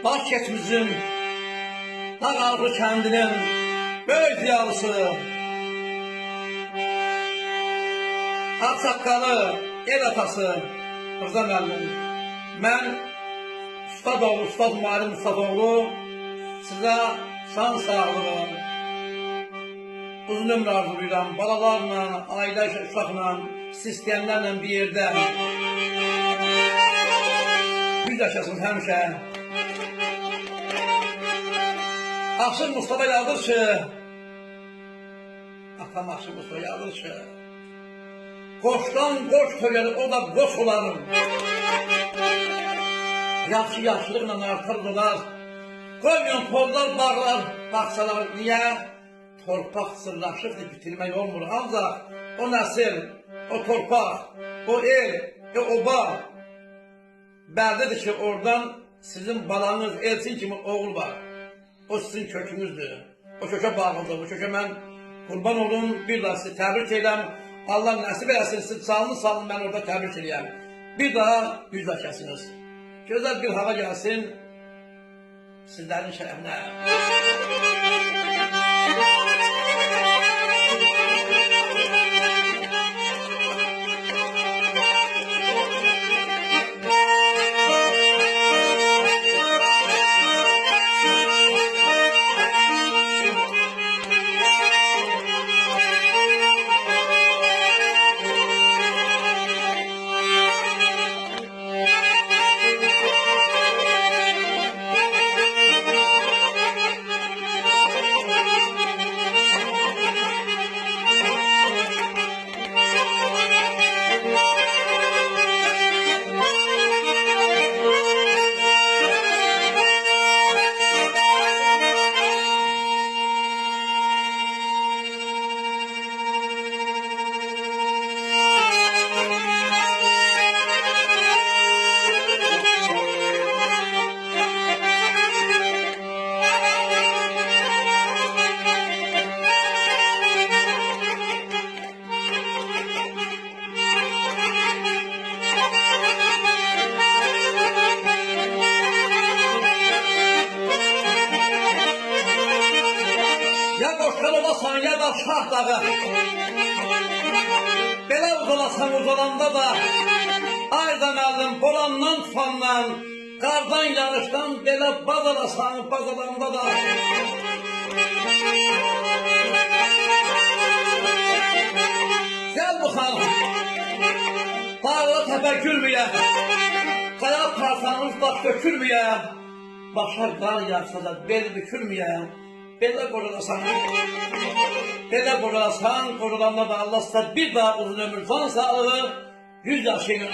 Başkətimizin Dağaltı kəndinin böyük ziyalısı, Ağsaqqalı, el atası Rıza müəllim. Mən Ustadoğlu, Ustad Muharrem Ustadoğlu sizə şan sağlığı, uzun ömür arzulayıram. Balalarla, ailə uşaqla, siz istəyənlərlə bir yerdə yüz yaşasınız həmişə. Aksın Mustafa Yağdırçı, atam Aksın Mustafa Yağdırçı, qoşdan qoş tögəli, o da qoş olarım. Yaxşı yaşlıqla artar dolar, qoymayan tozlar, bağlar, baxsalar, niyə? Torpaq sırlaşıqdır, bitirmək olmur. Ancaq o nəsil, o torpaq, o el, o oba, bəllidir ki, oradan sizin balanız, elçin kimi oğul var. O sizin kökünüzdür. O kökə bağlıdır. O kökə mən qurban olun, bir daha sizi təbrik edirəm. Allah nəsib eləsin, siz salın, mən orada təbrik edəyəm. Bir daha yüzləşəsiniz. Gözəl bir hava gəlsin sizlərin şərəfinə. Ya qoşqal olasan, ya da şah dağı. Belə uzalasan uzalanda da, ayda müəllim, borandan tufandan, qardan yağışdan, belə baz alasan, baz alanda da. Gəl bu xanım, dağla təpə gülməyə, qaya parsanız baş dökülməyə, başa qar yağsa da bel bükülməyə. Belə qoralasan, qoralanma da Allah sizə bir daha uzun ömür, can sağlığı, 100 yaşayın.